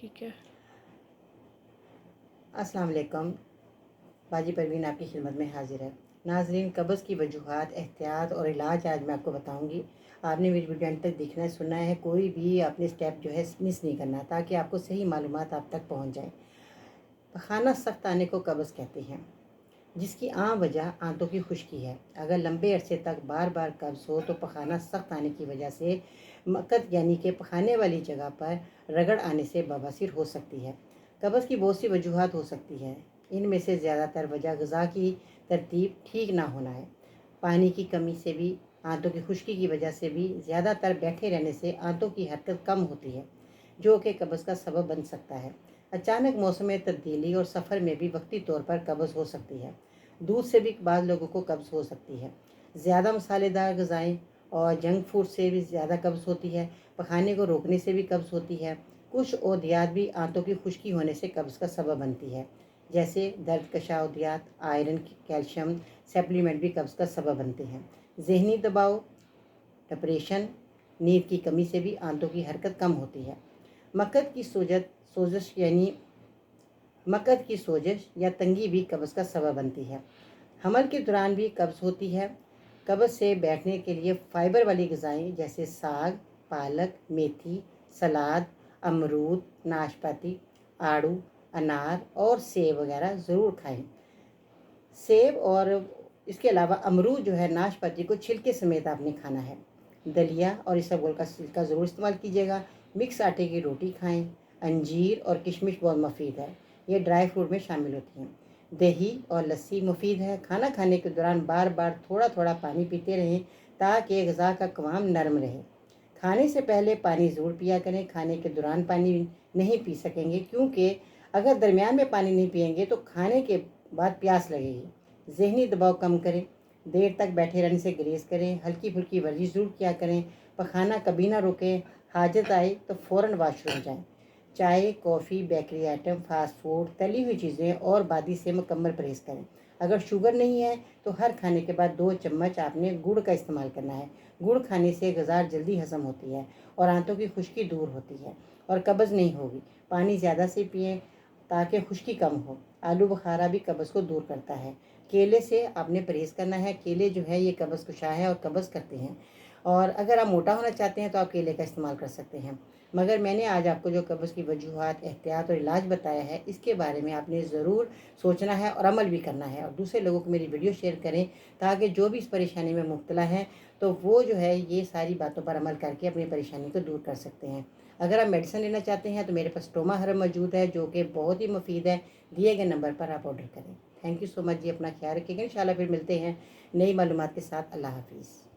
ٹھیک ہے۔ السلام علیکم، باجی پروین آپ کی خدمت میں حاضر ہے۔ ناظرین، قبض کی وجوہات، احتیاط اور علاج آج میں آپ کو بتاؤں گی۔ آپ نے میری ویڈیو اینڈ تک دیکھنا ہے، سننا ہے، کوئی بھی اپنے سٹیپ جو ہے مس نہیں کرنا تاکہ آپ کو صحیح معلومات آپ تک پہنچ جائیں۔ پخانہ سخت آنے کو قبض کہتے ہیں، جس کی عام وجہ آنتوں کی خشکی ہے۔ اگر لمبے عرصے تک بار بار قبض ہو تو پخانہ سخت آنے کی وجہ سے مقد یعنی کہ پخانے والی جگہ پر رگڑ آنے سے بواسیر ہو سکتی ہے۔ قبض کی بہت سی وجوہات ہو سکتی ہے، ان میں سے زیادہ تر وجہ غذا کی ترتیب ٹھیک نہ ہونا ہے۔ پانی کی کمی سے بھی، آنتوں کی خشکی کی وجہ سے بھی، زیادہ تر بیٹھے رہنے سے آنتوں کی حرکت کم ہوتی ہے جو کہ قبض کا سبب بن سکتا ہے۔ اچانک موسم تبدیلی اور سفر میں بھی وقتی طور پر قبض ہو سکتی ہے۔ دودھ سے بھی بعض لوگوں کو قبض ہو سکتی ہے۔ زیادہ مسالے دار غذائیں اور جنک فوڈ سے بھی زیادہ قبض ہوتی ہے۔ پخانے کو روکنے سے بھی قبض ہوتی ہے۔ کچھ ادویات بھی آنتوں کی خشکی ہونے سے قبض کا سبب بنتی ہے، جیسے درد کشا ادویات، آئرن، کیلشیم سپلیمنٹ بھی قبض کا سبب بنتے ہیں۔ ذہنی دباؤ، ڈپریشن، نیند کی کمی سے بھی آنتوں کی حرکت کم ہوتی ہے۔ مقد کی سوزش یا تنگی بھی قبض کا سبب بنتی ہے۔ حمل کے دوران بھی قبض ہوتی ہے۔ قبض سے بیٹھنے کے لیے فائبر والی غذائیں جیسے ساگ، پالک، میتھی، سلاد، امرود، ناشپاتی، آڑو، انار اور سیب وغیرہ ضرور کھائیں۔ سیب اور اس کے علاوہ امرود جو ہے، ناشپاتی کو چھلکے سمیت آپ نے کھانا ہے۔ دلیا اور اسبگول کا سلکا ضرور استعمال کیجیے گا۔ مکس آٹے کی روٹی کھائیں۔ انجیر اور کشمش بہت مفید ہے، یہ ڈرائی فروٹ میں شامل ہوتی ہیں۔ دہی اور لسی مفید ہے۔ کھانا کھانے کے دوران بار بار تھوڑا تھوڑا پانی پیتے رہیں تاکہ غذا کا قوام نرم رہے۔ کھانے سے پہلے پانی ضرور پیا کریں۔ کھانے کے دوران پانی نہیں پی سکیں گے کیونکہ اگر درمیان میں پانی نہیں پئیں گے تو کھانے کے بعد پیاس لگے گی۔ ذہنی دباؤ کم کریں۔ دیر تک بیٹھے رہنے سے گریز کریں۔ ہلکی پھلکی ورزش ضرور کیا کریں۔ پخانا کبھی نہ روکیں۔ حاجت آئے تو فوراً واش روم جائیں۔ چائے، کافی، بیکری آئٹم، فاسٹ فوڈ، تلی ہوئی چیزیں اور بادی سے مکمل پرہیز کریں۔ اگر شوگر نہیں ہے تو ہر کھانے کے بعد 2 چمچ آپ نے گڑ کا استعمال کرنا ہے۔ گڑ کھانے سے غذا جلدی ہضم ہوتی ہے اور آنتوں کی خشکی دور ہوتی ہے اور قبض نہیں ہوگی۔ پانی زیادہ سے پئیں تاکہ خشکی کم ہو۔ آلو بخارا بھی قبض کو دور کرتا ہے۔ کیلے سے آپ نے پرہیز کرنا ہے۔ کیلے جو ہے یہ قبض کشا ہے اور قبض کرتے ہیں، اور اگر آپ موٹا ہونا چاہتے ہیں تو آپ کیلے کا استعمال کر سکتے ہیں۔ مگر میں نے آج آپ کو جو قبض کی وجوہات، احتیاط اور علاج بتایا ہے، اس کے بارے میں آپ نے ضرور سوچنا ہے اور عمل بھی کرنا ہے، اور دوسرے لوگوں کو میری ویڈیو شیئر کریں تاکہ جو بھی اس پریشانی میں مبتلا ہیں تو وہ جو ہے یہ ساری باتوں پر عمل کر کے اپنی پریشانی کو دور کر سکتے ہیں۔ اگر آپ میڈیسن لینا چاہتے ہیں تو میرے پاس ٹوما ہرب موجود ہے جو کہ بہت ہی مفید ہے۔ دیے گئے نمبر پر آپ آرڈر کریں۔ تھینک یو سو مچ جی، اپنا خیال رکھیے گا۔ انشاءاللہ پھر ملتے ہیں نئی معلومات کے ساتھ۔ اللہ حافظ۔